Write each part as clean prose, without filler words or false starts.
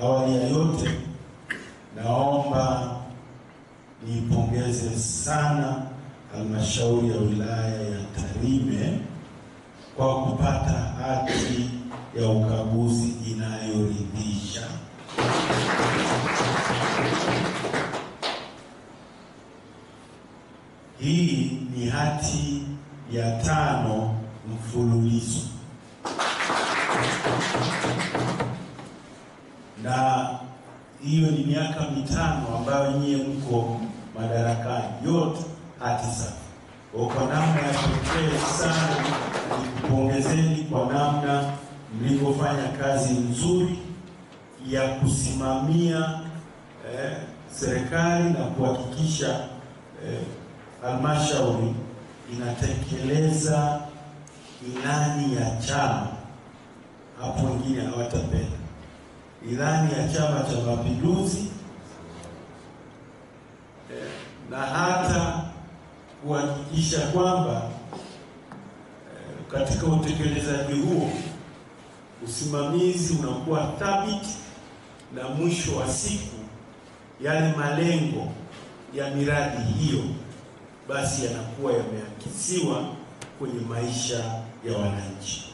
Awali ya yote, naomba niipongeze sana halmashauri ya wilaya ya Tarime kwa kupata hati ya ukaguzi inayoridhisha. Hii ni hati ya 5 mfululizo, na hiyo ni miaka 5 ambayo nyie mko madarakani, yote hati safi. Kwa namna ya pekee sana nikupongezeni kwa namna mlivyofanya kazi nzuri ya kusimamia serikali na kuhakikisha halmashauri inatekeleza ilani ya chama. Hapo wengine hawatapenda ilani ya Chama cha Mapinduzi, na hata kuhakikisha kwamba katika utekelezaji huo usimamizi unakuwa thabiti, na mwisho wa siku yale malengo ya miradi hiyo basi yanakuwa yameakisiwa kwenye maisha ya wananchi.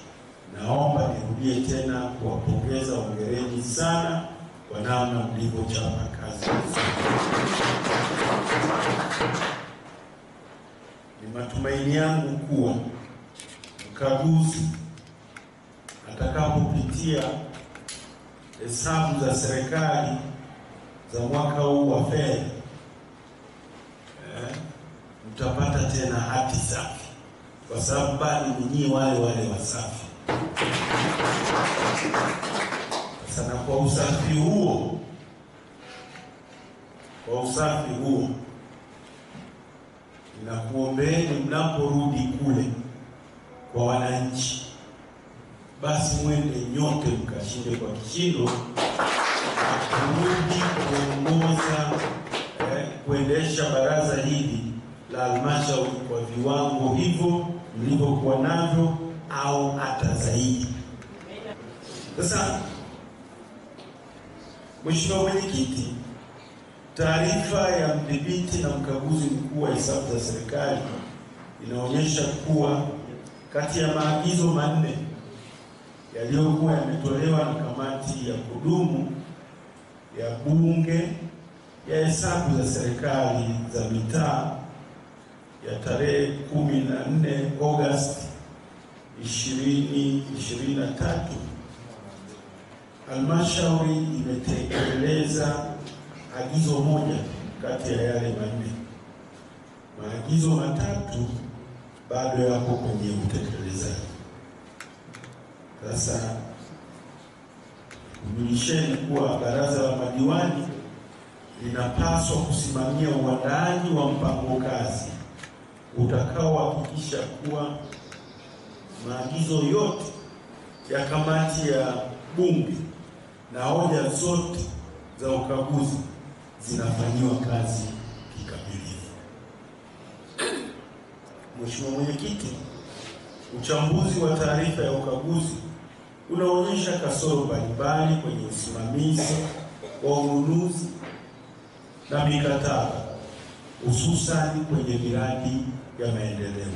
Naomba nirudie tena kuwapongeza, hongereni sana kwa namna mlivyochapa kazi. Ni matumaini yangu kuwa mkaguzi atakapopitia hesabu za serikali za mwaka huu wa fedha, mtapata tena hati safi, kwa sababu bado ni nyinyi wale wasafi. Sana kwa usafi huo ninakuombeeni mnaporudi kule kwa wananchi, basi mwende nyote mkashinde kwa kishindo kurudi kuongoza kuendesha baraza hili la halmashauri kwa viwango hivyo mlivyokuwa navyo au hata zaidi. Sasa, Mheshimiwa Mwenyekiti, taarifa ya mdhibiti na mkaguzi mkuu wa hesabu za serikali inaonyesha kuwa kati ya maagizo 4 yaliyokuwa yametolewa na kamati ya kudumu ya Bunge ya hesabu za serikali za mitaa ya tarehe 14 Agosti 2023, halmashauri imetekeleza agizo moja kati ya yale 4. Maagizo 3 bado yako kwenye utekelezaji. Sasa kumilisheni kuwa baraza la madiwani linapaswa kusimamia uandaaji wa mpango kazi utakaohakikisha kuwa maagizo yote ya kamati ya Bunge na hoja zote za ukaguzi zinafanyiwa kazi kikamilifu. Mheshimiwa Mwenyekiti, uchambuzi wa taarifa ya ukaguzi unaonyesha kasoro mbalimbali kwenye usimamizi wa ununuzi na mikataba, hususani kwenye miradi ya maendeleo.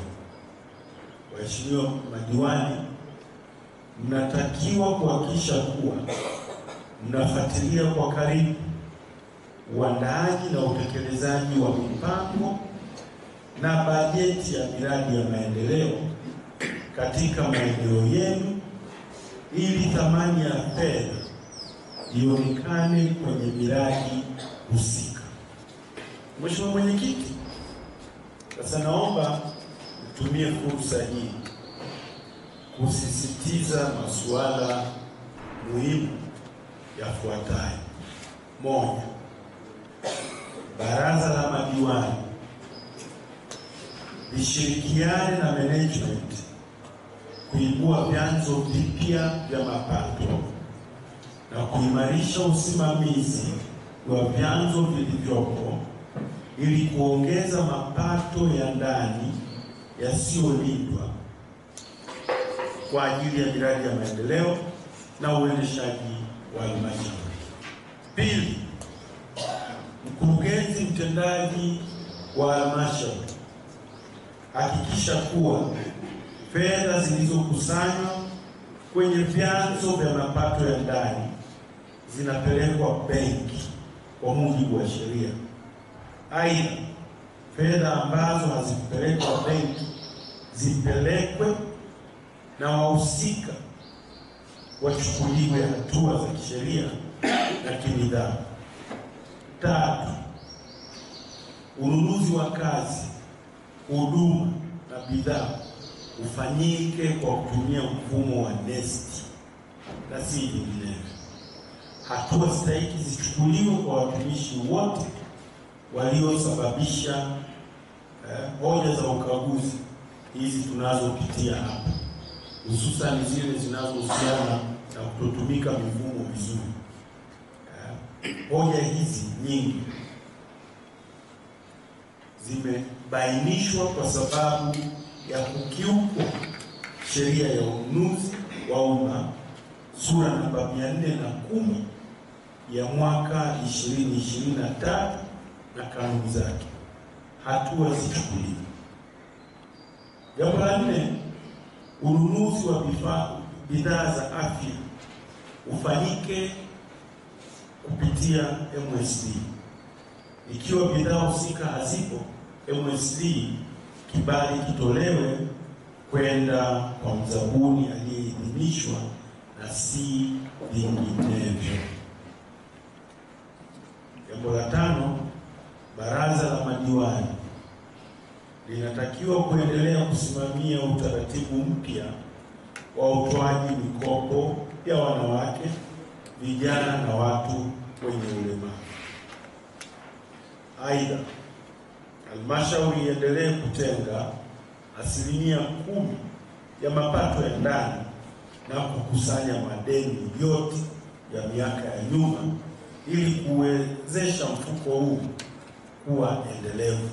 Waheshimiwa madiwani, mnatakiwa kuhakikisha kuwa mnafuatilia kwa karibu uandaaji na utekelezaji wa mipango na bajeti ya miradi ya maendeleo katika maeneo yenu, ili thamani ya fedha ionekane kwenye miradi husika. Mheshimiwa Mwenyekiti, sasa naomba nitumie fursa hii kusisitiza masuala muhimu yafuatayo. 1. Baraza la madiwani lishirikiane na management kuibua vyanzo vipya vya mapato na kuimarisha usimamizi wa vyanzo vilivyopo ili kuongeza mapato ya ndani yasiyolindwa kwa ajili ya miradi ya maendeleo na uendeshaji wa halmashauri. Pili, mkurugenzi mtendaji wa halmashauri hakikisha kuwa fedha zilizokusanywa kwenye vyanzo vya mapato ya ndani zinapelekwa benki kwa mujibu wa sheria. Aidha, fedha ambazo hazipelekwa benki zipelekwe na wahusika wachukuliwe hatua za kisheria na kinidhamu. Tatu, ununuzi wa kazi, huduma na bidhaa ufanyike kwa kutumia mfumo wa NeST na si vinginevyo. Hatua stahiki zichukuliwe kwa watumishi wote waliosababisha hoja za ukaguzi hizi tunazopitia hapa, hususan zile zinazohusiana na kutotumika mifumo vizuri. Hoja hizi nyingi zimebainishwa kwa sababu ya kukiukwa sheria ya ununuzi wa umma sura namba 410 ya mwaka 2023 na kanuni zake. Hatua zichukuliwe. Jambo la 4, ununuzi wa bidhaa za afya ufanyike kupitia MSD. Ikiwa bidhaa husika hazipo, MSD kibali kitolewe kwenda kwa mzabuni aliyeidhinishwa na si vinginevyo. Jambo la 5, baraza la madiwani linatakiwa kuendelea kusimamia utaratibu mpya wa utoaji mikopo ya wanawake, vijana na watu wenye ulemavu. Aidha, halmashauri iendelee kutenga 10% ya mapato ya ndani na kukusanya madeni yote ya miaka ya nyuma ili kuwezesha mfuko huu kuwa endelevu.